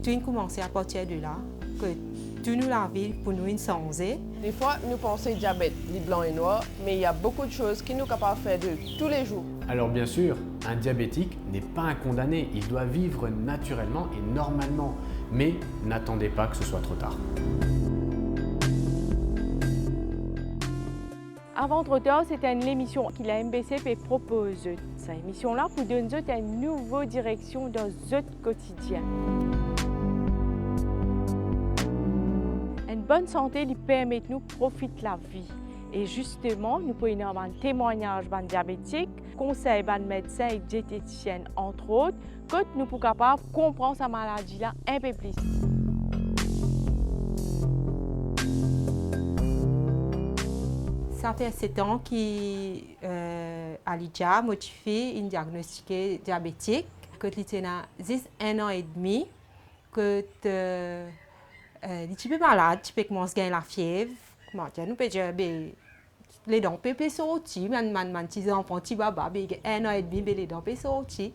tout commence à partir de là, que tout nous la vie pour nous changer. Des fois, nous pensons diabète, les blancs et noirs, mais il y a beaucoup de choses qui nous sont capables de faire de tous les jours. Alors bien sûr, un diabétique n'est pas un condamné, il doit vivre naturellement et normalement. Mais n'attendez pas que ce soit trop tard. Avant trop tard, c'est une émission que la MBC propose. Cette émission-là pour donner une nouvelle direction dans notre quotidien. Une bonne santé lui permet de nous profiter de la vie. Et justement, nous pouvons avoir un témoignage de diabétique, conseils de médecins et diététiciennes, entre autres, que nous sommes capables de comprendre sa maladie-là un peu plus. Ça fait 7 ans qu'Alidja motivé une diagnostiquée diabétique, que elle a 1 an et demi, que elle est malade, tu peux commencer à gagner la fièvre. Nous pouvons dire les dents peuvent sortir, les enfants, les baba, 1 an et demi, les dents peuvent sortir.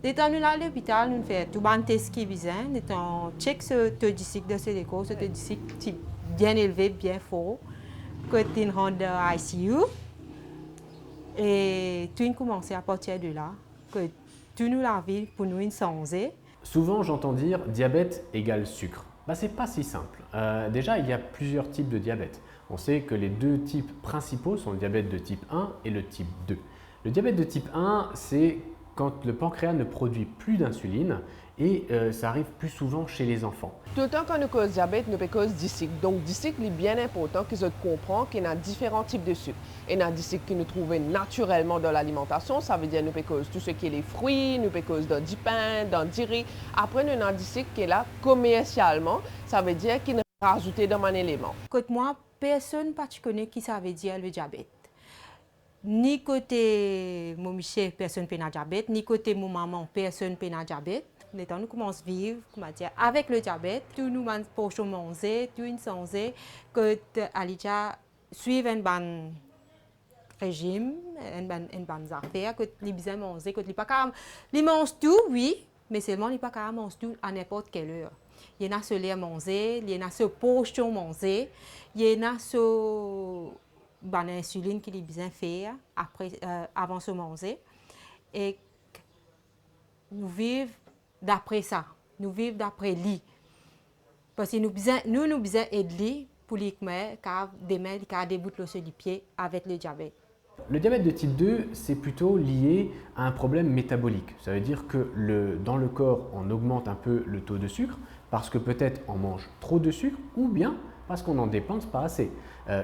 Quand nous allons à l'hôpital, nous faisons tout le test qui vient, nous check ce taux de sucre de ce déco, ce taux de sucre bien élevé, bien fort. Que tu rentres à ICU et tout commence à partir de là, que tout nous la vie pour nous changer. Souvent j'entends dire diabète égale sucre. C'est pas si simple. Déjà il y a plusieurs types de diabète. On sait que les deux types principaux sont le diabète de type 1 et le type 2. Le diabète de type 1, c'est quand le pancréas ne produit plus d'insuline et ça arrive plus souvent chez les enfants. Tout le temps quand nous causons diabète, nous causons du sucre. Donc, du sucre est bien important que vous compreniez qu'il y a différents types de sucre. Il y a du sucre que nous trouvons naturellement dans l'alimentation, ça veut dire que nous causons tout ce qui est les fruits, nous causons dans du pain, dans du riz. Après, nous avons du sucre qui est là commercialement, ça veut dire qu'il est rajouté dans un élément. Moi, personne ne connaît qui ça veut dire le diabète. Ni côté mon monsieur, personne n'a diabète, ni côté mon maman, personne n'a diabète. Nous commençons à vivre avec le diabète, tout nous pouvons manger, tout nous changer, que Alidja suive un bon régime, un bon affaire, que nous besoin manger, que nous mange tout, oui, mais seulement nous pas manger tout à n'importe quelle heure. Il y en a ce lait manger, il y en a ce pochon manger, il y en a ce ban insuline qu'il a besoin faire après avant de manger et nous vivons d'après ça, nous vivons d'après lui. Parce que nous besoin aider pour les car demain il débouche sur les pieds avec le diabète. Le diabète de type 2, c'est plutôt lié à un problème métabolique. Ça veut dire que dans le corps, on augmente un peu le taux de sucre parce que peut-être on mange trop de sucre ou bien parce qu'on n'en dépense pas assez.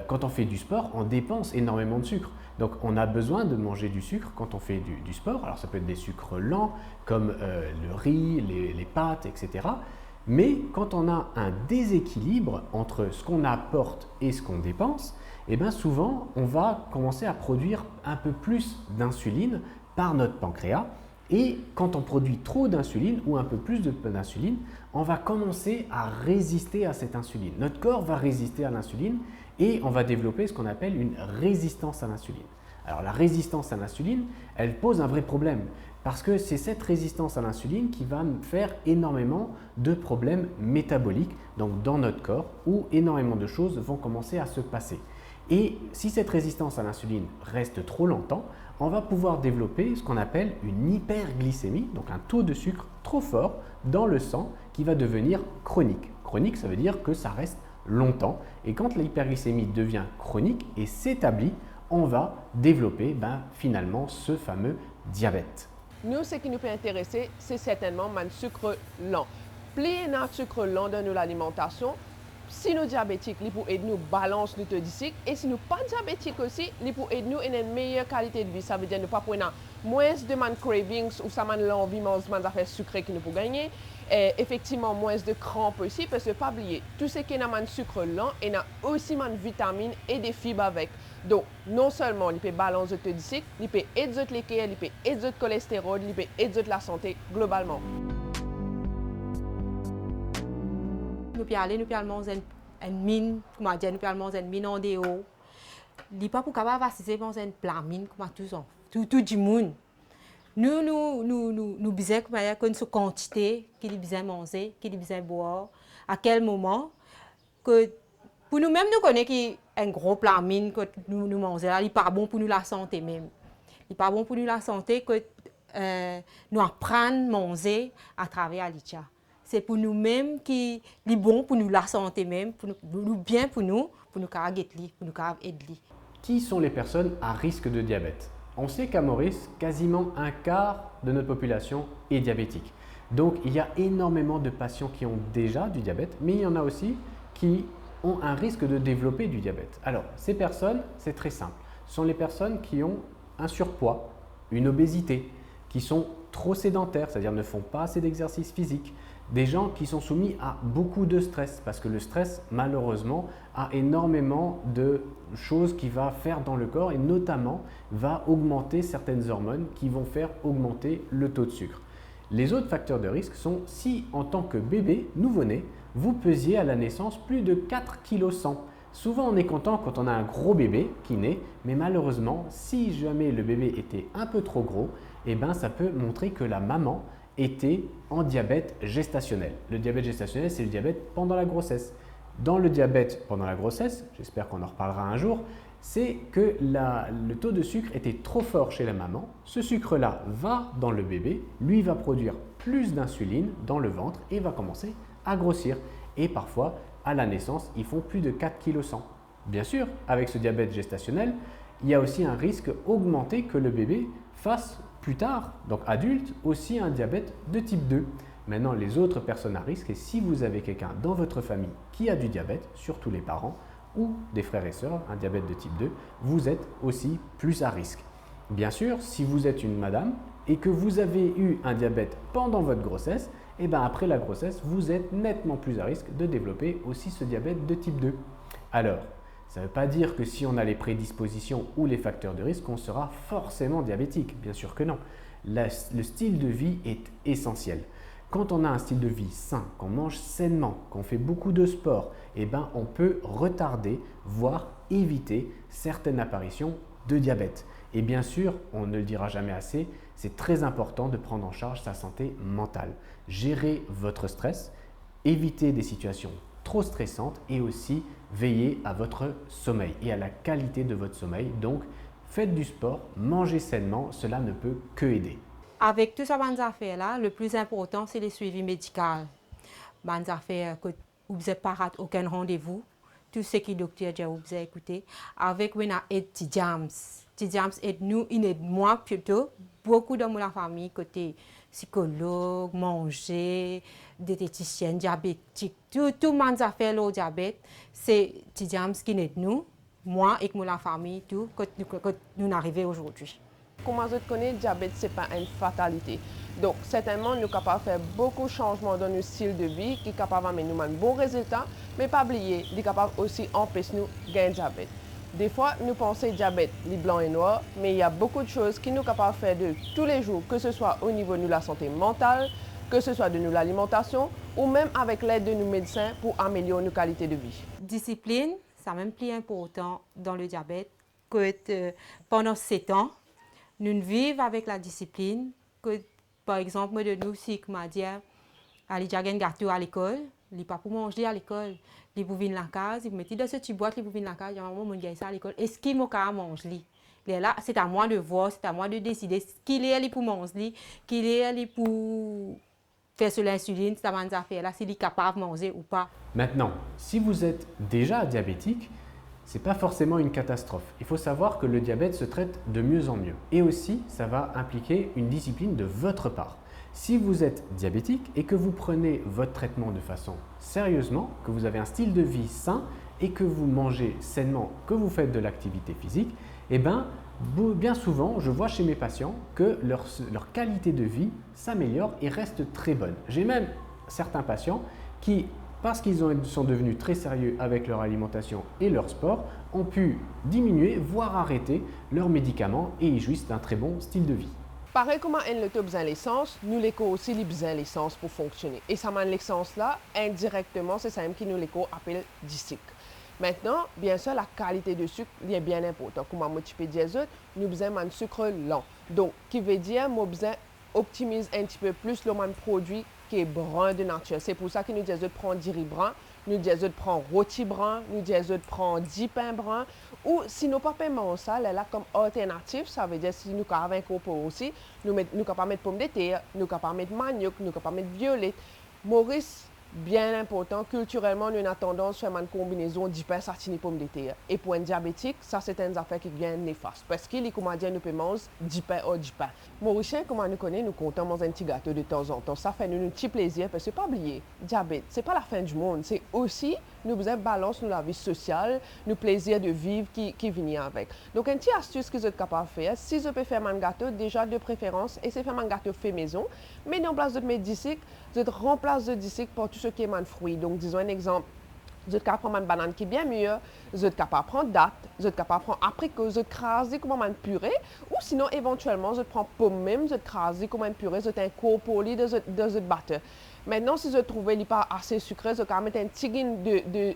Quand on fait du sport, on dépense énormément de sucre. Donc on a besoin de manger du sucre quand on fait du sport. Alors ça peut être des sucres lents comme le riz, les pâtes, etc. Mais quand on a un déséquilibre entre ce qu'on apporte et ce qu'on dépense, eh bien souvent on va commencer à produire un peu plus d'insuline par notre pancréas. Et quand on produit trop d'insuline ou un peu plus d'insuline, on va commencer à résister à cette insuline. Notre corps va résister à l'insuline et on va développer ce qu'on appelle une résistance à l'insuline. Alors la résistance à l'insuline, elle pose un vrai problème parce que c'est cette résistance à l'insuline qui va faire énormément de problèmes métaboliques donc dans notre corps où énormément de choses vont commencer à se passer. Et si cette résistance à l'insuline reste trop longtemps, on va pouvoir développer ce qu'on appelle une hyperglycémie, donc un taux de sucre trop fort dans le sang qui va devenir chronique. Chronique, ça veut dire que ça reste longtemps. Et quand l'hyperglycémie devient chronique et s'établit, on va développer finalement ce fameux diabète. Nous, ce qui nous peut intéresser, c'est certainement le sucre lent. Plus il y a un sucre lent dans l'alimentation, si nous sommes diabétiques, il peut aider nous à balancer notre sucre. Et si nous ne sommes pas diabétiques aussi, il peut aider nous à une meilleure qualité de vie. Ça veut dire que nous ne pouvons pas moins de cravings ou ça l'envie de manger des affaires sucrées que nous pouvons gagner. Et effectivement, moins de crampes aussi, parce que pas oublier, tout ce qui est dans le sucre lent, il y a aussi des vitamines et des fibres avec. Donc, non seulement il peut balancer notre sucre, il peut aider notre liquide, il peut aider notre cholestérol, il peut aider la santé globalement. Nous pouvons manger une mine, comment dire, nous pouvons manger une mine en dehors. Il n'est pas pour capable de manger une plat mine comme tout le monde. nous besoin une quantité qu'il besoin manger, qu'il besoin boire, à quel moment que pour nous-mêmes nous connaissons qu'un gros plat mine que nous mangeons là, il n'est pas bon pour nous la santé même. Il n'est pas bon pour nous la santé que nous apprenons à manger à travers l'ITIA. C'est pour nous-mêmes qui est bon pour nous la santé même, pour nous bien pour nous aider. Qui sont les personnes à risque de diabète? On sait qu'à Maurice, quasiment un quart de notre population est diabétique. Donc il y a énormément de patients qui ont déjà du diabète, mais il y en a aussi qui ont un risque de développer du diabète. Alors ces personnes, c'est très simple. Ce sont les personnes qui ont un surpoids, une obésité, qui sont trop sédentaires, c'est-à-dire ne font pas assez d'exercice physique, des gens qui sont soumis à beaucoup de stress, parce que le stress, malheureusement, a énormément de choses qu'il va faire dans le corps et notamment va augmenter certaines hormones qui vont faire augmenter le taux de sucre. Les autres facteurs de risque sont si, en tant que bébé nouveau-né, vous pesiez à la naissance plus de 4,1 kg. Souvent, on est content quand on a un gros bébé qui naît, mais malheureusement, si jamais le bébé était un peu trop gros, eh ben, ça peut montrer que la maman était en diabète gestationnel. Le diabète gestationnel, c'est le diabète pendant la grossesse. Dans le diabète pendant la grossesse, j'espère qu'on en reparlera un jour, c'est que le taux de sucre était trop fort chez la maman. Ce sucre-là va dans le bébé, lui va produire plus d'insuline dans le ventre et va commencer à grossir. Et parfois, à la naissance, ils font plus de 4,1 kg. Bien sûr, avec ce diabète gestationnel, il y a aussi un risque augmenté que le bébé fasse plus tard, donc adulte, aussi un diabète de type 2. Maintenant, les autres personnes à risque, et si vous avez quelqu'un dans votre famille qui a du diabète, surtout les parents ou des frères et sœurs, un diabète de type 2, vous êtes aussi plus à risque. Bien sûr, si vous êtes une madame et que vous avez eu un diabète pendant votre grossesse, et bien après la grossesse, vous êtes nettement plus à risque de développer aussi ce diabète de type 2. Alors, ça ne veut pas dire que si on a les prédispositions ou les facteurs de risque, on sera forcément diabétique. Bien sûr que non. Le style de vie est essentiel. Quand on a un style de vie sain, qu'on mange sainement, qu'on fait beaucoup de sport, eh ben, on peut retarder, voire éviter certaines apparitions de diabète. Et bien sûr, on ne le dira jamais assez, c'est très important de prendre en charge sa santé mentale. Gérez votre stress, évitez des situations trop stressantes et aussi veillez à votre sommeil et à la qualité de votre sommeil. Donc, faites du sport, mangez sainement, cela ne peut que aider. Avec tout ça, bonnes affaires là, le plus important, c'est le suivi médical. Bonnes affaires que vous n'avez pas raté aucun rendez-vous. Tout ce que le docteur a vous a écouté. Avec une aide T-Jams. T-Jams aide nous, il aide moi plutôt. Beaucoup dans ma famille, côté psychologue, manger, diététicienne, diabétique, tout le monde a fait le diabète. C'est T-Jams qui aide nous, moi et ma famille, tout, quand nous arrivons aujourd'hui. Comment je connais, le diabète, ce n'est pas une fatalité. Donc, certainement, nous sommes capables de faire beaucoup de changements dans notre style de vie qui est capable d'amener nous un bon résultat, mais pas oublier, il est capable aussi d'empêcher nous de gagner diabète. Des fois, nous pensons diabète, les blancs et noirs, mais il y a beaucoup de choses qui nous sommes capables de faire de tous les jours, que ce soit au niveau de la santé mentale, que ce soit de l'alimentation, ou même avec l'aide de nos médecins pour améliorer nos qualités de vie. Discipline, c'est même plus important dans le diabète que pendant 7 ans, nous vivons avec la discipline. Que, par exemple, moi de nous, si je m'a dit, allez, j'ai un gâteau à l'école, il n'est pas pour manger à l'école. Il est pour venir à la case, il me dit dans cette petite boîte, il est pour venir à la case, j'ai un moment, ça à l'école. Est-ce qu'il m'a qu'à manger? Là, c'est à moi de voir, c'est à moi de décider ce qu'il est pour manger, qu'il est pour faire sur l'insuline, c'est à moi de faire là, s'il est capable de manger ou pas. Maintenant, si vous êtes déjà diabétique, ce n'est pas forcément une catastrophe. Il faut savoir que le diabète se traite de mieux en mieux. Et aussi, ça va impliquer une discipline de votre part. Si vous êtes diabétique et que vous prenez votre traitement de façon sérieusement, que vous avez un style de vie sain et que vous mangez sainement, que vous faites de l'activité physique, eh bien souvent, je vois chez mes patients que leur qualité de vie s'améliore et reste très bonne. J'ai même certains patients qui, parce qu'ils sont devenus très sérieux avec leur alimentation et leur sport, ont pu diminuer, voire arrêter leurs médicaments et ils jouissent d'un très bon style de vie. Pareil comme elle a besoin de l'essence, nous l'éco aussi les besoin de l'essence pour fonctionner. Et ça mène l'essence là, indirectement, c'est ça même qui nous l'éco appelle du sucre. Maintenant, bien sûr, la qualité de sucre est bien importante. Comme je peux dire, nous avons besoin d'un sucre lent. Donc, qui veut dire, moi, besoin optimise un petit peu plus le produit qui est brun de nature. C'est pour ça que nous disons de prendre du riz brun, nous disons de prendre rôti brun, nous disons de prendre du pain brun. Ou si nous pas paiement ça, là comme alternative, ça veut dire si nous avons un copeau aussi, nous pouvons mettre pomme de terre, nous pouvons mettre manioc, nous pouvons mettre violette. Maurice, bien important, culturellement, nous avons tendance à faire une combinaison du pain satiné pomme de terre. Et pour un diabétique, ça c'est une affaire qui vient néfaste. Parce qu'il est comment dire, nous pouvons manger du pain ou du pain. Mauricien, comment nous connaît, nous comptons manger un petit gâteau de temps en temps. Ça fait nous un petit plaisir parce que pas oublier, diabète, c'est pas la fin du monde. C'est aussi, nous besoin de balance nous la vie sociale, nous plaisir de vivre qui vient avec. Donc, une petite astuce que vous êtes capable de faire, si vous pouvez faire un gâteau, déjà de préférence, essayez de faire un gâteau fait maison, mais en place de mettre d'ici, vous remplace le d'ici pour tout ce qui est man fruit. Donc, disons un exemple. Vous êtes capable de prendre une banane qui est bien mûre, vous êtes capable de prendre date, vous êtes capable de prendre apricot, vous êtes crasé comme une purée, ou sinon, éventuellement, vous êtes prendre pomme même, vous êtes crasé comme une purée, vous êtes un corpoli de votre batteur. Maintenant, si vous trouvez qu'il n'est pas assez sucré, vous pouvez mettre un petit grain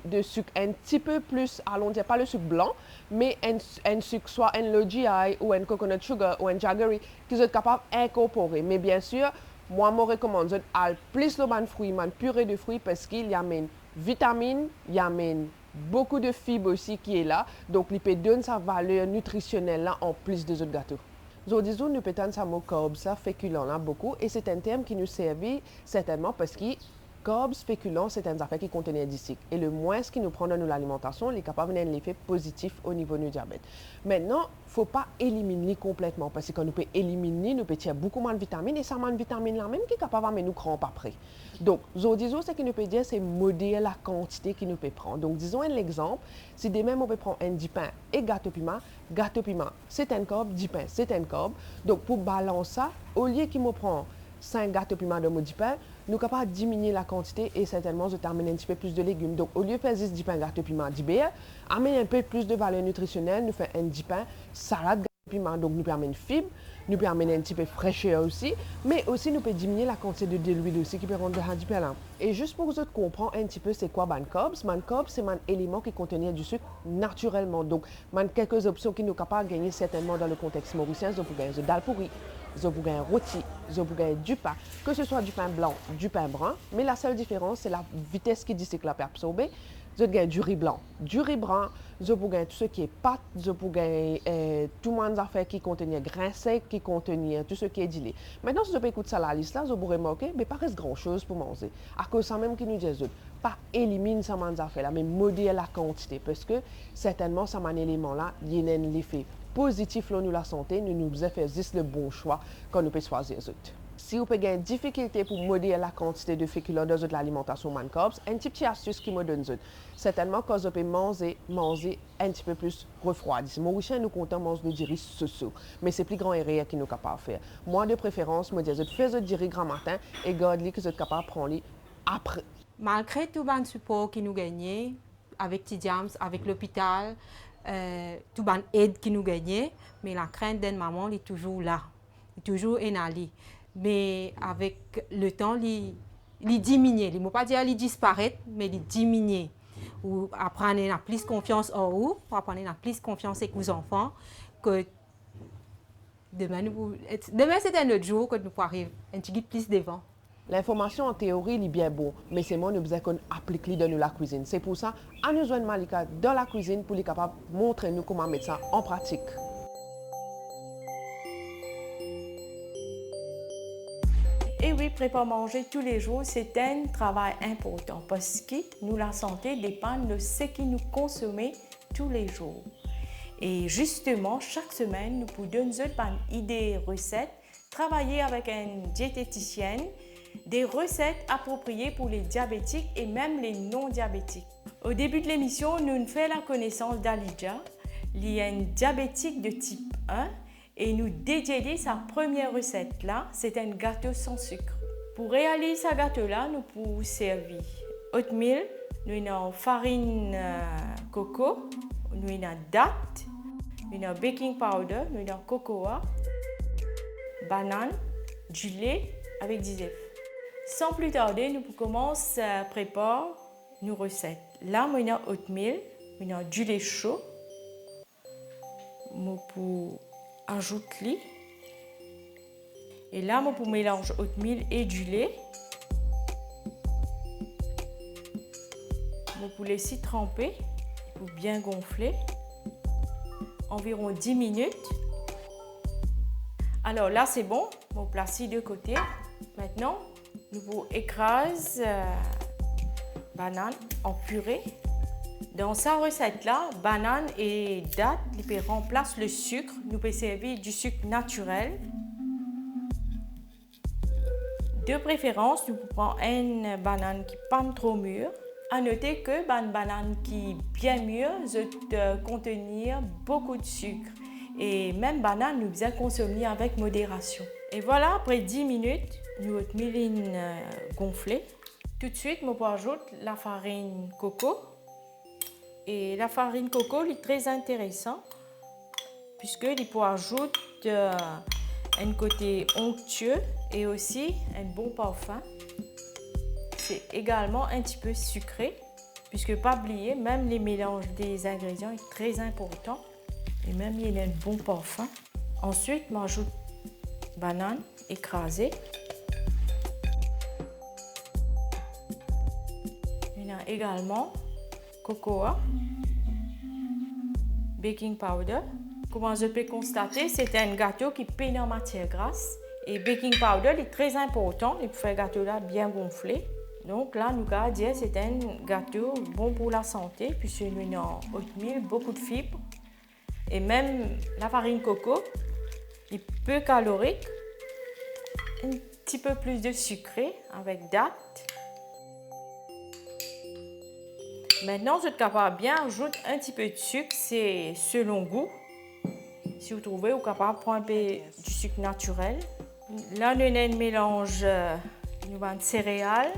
de sucre un petit peu plus, allons dire pas le sucre blanc, mais un sucre, soit un low GI ou un coconut sugar ou un jaggery, que vous êtes capable d'incorporer. Mais bien sûr, moi, je recommande de plus de fruits, de purée de fruits, parce qu'il y a une vitamine, il y a beaucoup de fibres aussi qui est là. Donc, il peut donner sa valeur nutritionnelle là, en plus des autres gâteaux. Nous disons, nous pétons ça mot carbs, ça féculent là beaucoup. Et c'est un terme qui nous servit certainement parce que carbs, féculents, c'est un affaire qui contient du sucre. Et le moins ce qui nous prend dans l'alimentation, il est capable d'avoir un effet positif au niveau du diabète. Maintenant, il ne faut pas éliminer complètement parce que quand nous pouvons éliminer, nous pouvons tirer beaucoup moins de vitamines et ça moins de vitamines là même qui est capable de nous crampes après. Donc, disons, ce qu'on peut dire, c'est modérer la quantité qu'il nous peut prendre. Donc, disons un exemple, si demain on peut prendre un du pain et gâteau piment, c'est un carb, du pain, c'est un carb. Donc, pour balancer ça, au lieu qu'il me prend 5 gâteaux piment de du pain, nous sommes capables de diminuer la quantité et certainement de terminer un petit peu plus de légumes. Donc, au lieu de faire 10 du pain, gâteau piment, du beurre, amener un peu plus de valeur nutritionnelle, nous faisons un du pain, salade, gâteau piment. Donc, nous permet une fibre, nous permet un petit peu de fraîcheur aussi, mais aussi nous peut diminuer la quantité de l'huile aussi qui peut rendre du pain là. Et juste pour que vous compreniez un petit peu c'est quoi ban carbs, c'est un élément qui contient du sucre naturellement. Donc, quelques options qui nous sont capables de gagner certainement dans le contexte mauricien, vous pouvez gagner de dalle pourrie, vous pouvez gagner rôti, vous pouvez gagner du pain, que ce soit du pain blanc, du pain brun, mais la seule différence c'est la vitesse qui dit que la peut absorber. Vous avez du riz blanc, du riz brun, vous avez tout ce qui est pâte, vous avez tout le monde affaires qui contiennent grains secs, qui contiennent tout ce qui est dilé. Maintenant, si vous écoutez ça la liste là, vous pourrez remarquer, mais pas reste grand chose pour manger. À cause de ça même qui nous dit pas éliminer ça affaires là, mais modérer la quantité parce que certainement ça un élément là, il y a un effet positif là nous la santé, nous faire juste le bon choix quand nous pouvons choisir les autres. Si vous avez une difficulté pour modérer la quantité de féculents dans l'alimentation man carbs, une petite astuce qui me donne certainement quand vous pouvez manger un petit peu plus refroidi. Mauricien nous comptons manger du riz soso, mais c'est plus grand erreur qui nous capable de faire. Moi de préférence, je dis faites du riz grand matin et gardez que vous êtes capable de prendre après. Malgré tout le support qui nous gagnait avec Tidiams, avec l'hôpital, tout le aide qui nous gagnait, mais la crainte d'une maman est toujours là, est toujours inhalée. Mais avec le temps, il diminue. Il ne faut pas dire qu'il disparaît, mais il diminue. Ou apprendre à plus confiance en vous, apprendre à plus confiance avec vos enfants, que demain c'est un autre jour que nous pourrons arriver un petit peu plus devant. L'information en théorie est bien bon, mais c'est moi nous besoin qu'on applique dans la cuisine. C'est pour ça, à nous joindre Malika dans la cuisine pour les capables de montrer nous comment mettre ça en pratique. Et oui, préparer manger tous les jours, c'est un travail important parce que nous, la santé dépend de ce que nous consommons tous les jours. Et justement, chaque semaine, nous pouvons donner une idée recettes, travailler avec une diététicienne, des recettes appropriées pour les diabétiques et même les non-diabétiques. Au début de l'émission, nous avons fait la connaissance d'Alidja, qui est une diabétique de type 1. Et nous dédier sa première recette là, c'est un gâteau sans sucre. Pour réaliser ce gâteau là, nous pouvons servir oatmeal, nous avons farine coco, nous avons date, nous avons baking powder, nous avons cocoa, banane, du lait avec des œufs. Sans plus tarder, nous pouvons commencer à préparer nos recettes. Là, nous avons oatmeal, nous avons du lait chaud, nous pouvons ajouter Et là, moi, pour mélanger oatmeal et du lait, moi, pour laisser tremper, pour bien gonfler, environ 10 minutes. Alors là, c'est bon, on place de côté. Maintenant, nous écrasons banane en purée. Dans cette recette-là, banane et date, nous remplacent le sucre. Nous pouvons servir du sucre naturel. De préférence, nous prenons une banane qui n'est pas trop mûre. À noter que une banane qui est bien mûre peut contenir beaucoup de sucre. Et même banane, nous devons consommer avec modération. Et voilà, après 10 minutes, nous oatmeal gonflé. Tout de suite, je ajoute la farine coco. Et la farine coco est très intéressante puisqu'il peut ajouter un côté onctueux et aussi un bon parfum. C'est également un petit peu sucré puisque pas oublier, même les mélanges des ingrédients est très important et même il y a un bon parfum. Ensuite, j'ajoute banane écrasée. Il y a également cocoa, baking powder. Comme je peux constater, c'est un gâteau qui peint en matière grasse. Et baking powder est très important pour faire un gâteau là bien gonflé. Donc là, nous allons dire que c'est un gâteau bon pour la santé, puisque nous avons oatmeal, beaucoup de fibres. Et même la farine coco est peu calorique, un petit peu plus de sucré avec date. Maintenant, vous êtes capable de bien ajouter un petit peu de sucre, c'est selon goût. Si vous trouvez, vous êtes capable de prendre un peu du sucre naturel. Là, nous avons un mélange de céréales,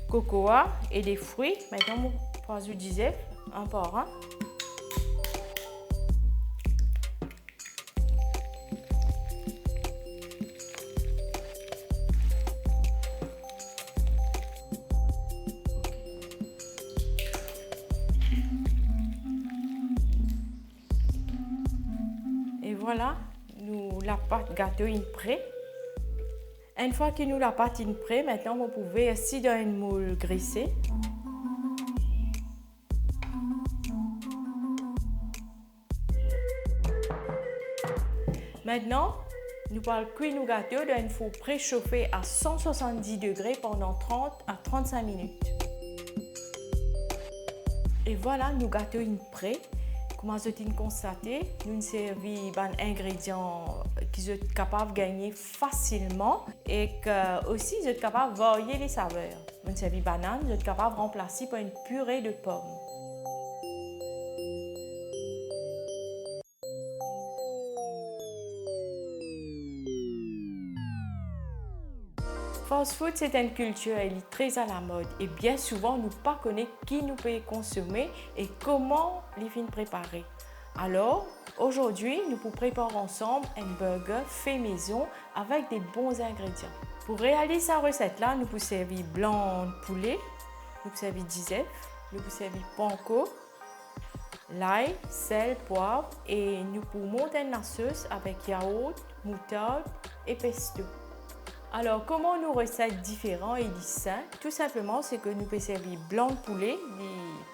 cocoa et des fruits. Maintenant, je vous disais un par un. Et voilà, la pâte gâteau est prête. Une fois que la pâte est prête, maintenant vous pouvez aussi dans une moule graissée. Maintenant, nous allons cuire nos gâteaux dans un four préchauffé à 170 degrés pendant 30 à 35 minutes. Et voilà, nos gâteaux sont prêts. Comme vous avez constaté, nous servons des ingrédients qui sont capables de gagner facilement et que aussi vous êtes capable de varier les saveurs. Nous servons banane, vous êtes capable de remplacer par une purée de pommes. Fast food, c'est une culture elle est très à la mode et bien souvent, nous ne connaissons pas qui nous peut consommer et comment les filles préparer. Alors, aujourd'hui, nous vous préparons ensemble un burger fait maison avec des bons ingrédients. Pour réaliser cette recette-là, nous vous servons blanc de poulet, nous vous servons d'isève, nous vous servons panko, l'ail, sel, poivre et nous pouvons monter la sauce avec yaourt, moutarde et pesto. Alors, comment nos recettes différentes et sains? Tout simplement, c'est que nous pouvons servir blanc de poulet,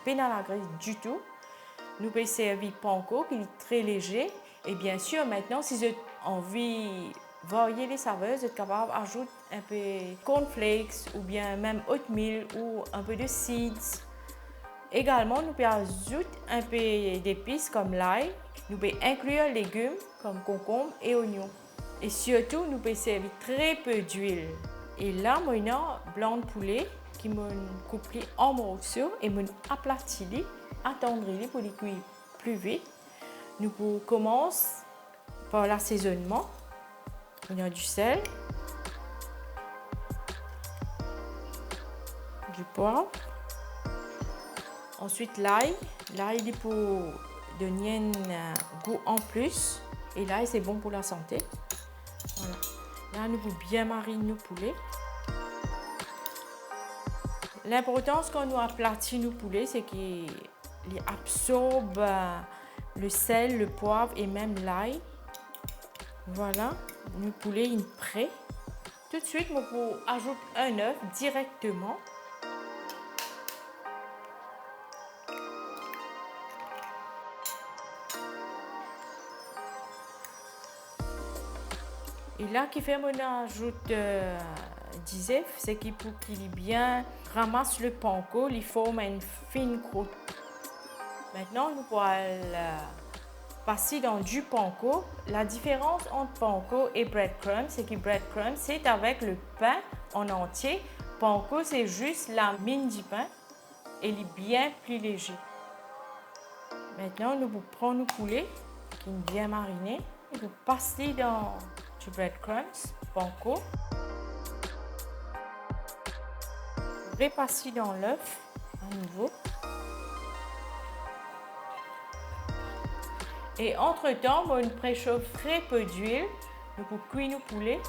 qui n'est pas dans la graisse du tout. Nous pouvons servir panko, qui est très léger. Et bien sûr, maintenant, si vous avez envie de varier les saveurs, vous êtes capable d'ajouter un peu de cornflakes ou bien même oatmeal ou un peu de seeds. Également, nous pouvons ajouter un peu d'épices comme l'ail. Nous pouvons inclure légumes comme concombre et oignons. Et surtout, nous pouvons servir très peu d'huile. Et là, maintenant, blanc de poulet qui m'a coupé en morceaux et m'a aplati, attendri pour les cuire plus vite. Nous commençons par l'assaisonnement. On a du sel, du poivre, ensuite l'ail. L'ail est pour donner un goût en plus. Et l'ail, c'est bon pour la santé. Voilà. Là, nous pouvons bien mariner nos poulets. L'importance quand nous aplatissons nos poulets, c'est qu'ils absorbent le sel, le poivre et même l'ail. Voilà, le poulet est prêt. Tout de suite, je ajoute un œuf directement. Et là, qui fait mon ajoute 10 œufs, c'est qu'il pour qu'il bien ramasse le panko, il forme une fine croûte. Maintenant, nous allons passer dans du panko. La différence entre panko et breadcrumb, c'est que breadcrumb, c'est avec le pain en entier. Panko, c'est juste la mine du pain et il est bien plus léger. Maintenant, nous prenons le poulet qui est bien mariné et nous passons dans du breadcrumbs, panko. Repasser dans l'œuf à nouveau. Et entre-temps, on préchauffe très peu d'huile. Nous pouvons cuire nos poulets.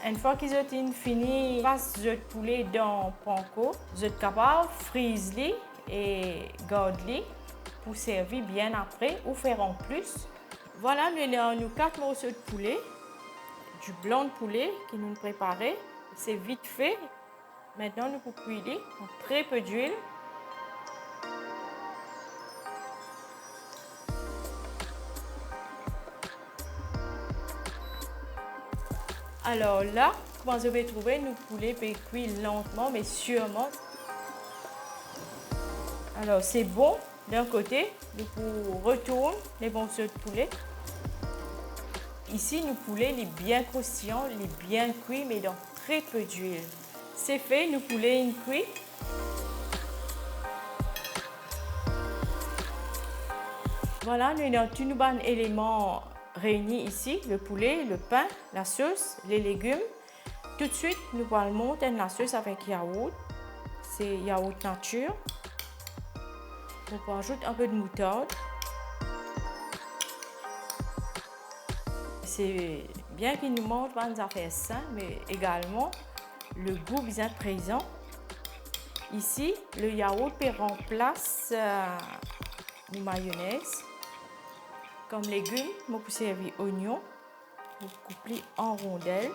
Une fois qu'ils ont fini, passe le poulet dans le panko. Vous êtes capable de friser et garder pour servir bien après ou faire en plus. Voilà, nous avons 4 morceaux de poulet, du blanc de poulet que nous préparons. C'est vite fait. Maintenant, nous pouvons cuire en très peu d'huile. Alors là, comment je vais trouver, nos poulets peuvent cuire lentement mais sûrement. Alors c'est bon d'un côté, nous retournons les morceaux de poulet. Ici, nos poulets, il est bien croustillant, il est bien cuit mais dans très peu d'huile. C'est fait, nos poulets sont cuits. Voilà, nous avons tous nos éléments réunis ici, le poulet, le pain, la sauce, les légumes. Tout de suite, nous allons monter la sauce avec yaourt. C'est yaourt nature. On ajoute un peu de moutarde. C'est bien qu'il nous montre des affaires saines, mais également le goût bien présent. Ici, le yaourt peut remplacer la mayonnaise. Comme légumes, je peux servir oignons, je couper en rondelles.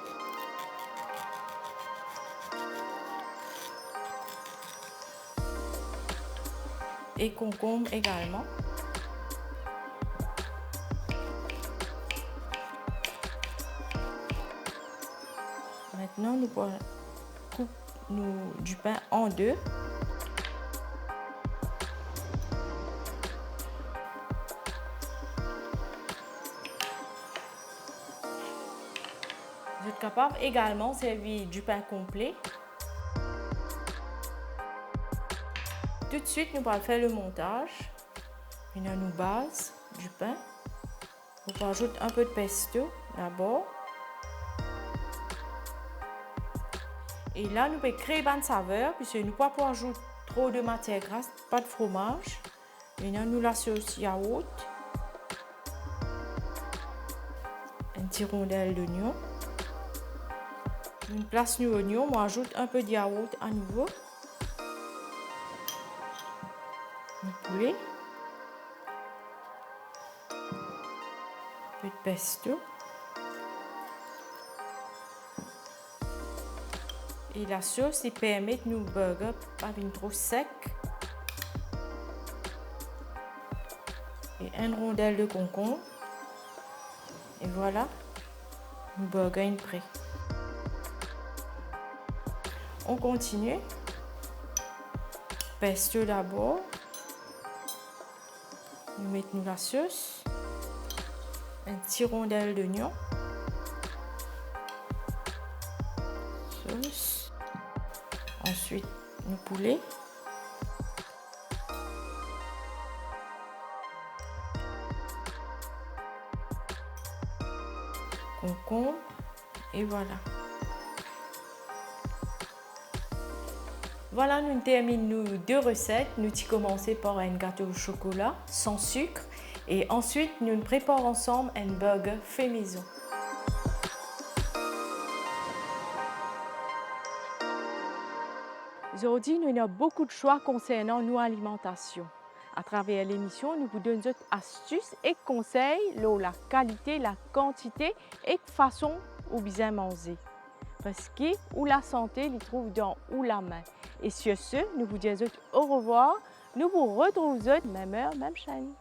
Et concombre également. Maintenant, nous coupons du pain en deux. Vous êtes capable également de servir du pain complet. Tout de suite, nous allons faire le montage. Nous avons nos bases du pain. On ajoute un peu de pesto d'abord. Et là, nous pouvons créer une saveur, puisque nous ne pouvons pas ajouter trop de matière grasse, pas de fromage. Maintenant, nous la sauce yaourt. Un petit rondelle d'oignon. Nous place nos oignons, on ajoute un peu de yaourt à nouveau. Le poulet. Un peu de pesto. Et la sauce, il permet que nos burgers pas viennent trop secs. Et une rondelle de concombre. Et voilà, nos burgers sont prêts. On continue. Pesto d'abord. Nous mettons la sauce. Un petit rondelle d'oignon. Sauce. Ensuite, le poulet. Concombre. Et voilà. Voilà, nous terminons nos 2 recettes. Nous allons commencer par un gâteau au chocolat sans sucre. Et ensuite, nous préparons ensemble un burger fait maison. Aujourd'hui, nous avons beaucoup de choix concernant nos alimentations. À travers l'émission, nous vous donnons des astuces et conseils sur la qualité, la quantité et la façon ou bien manger. Parce que où la santé, il trouve dans où la main. Et sur ce, nous vous disons au revoir. Nous vous retrouvons même heure, même chaîne.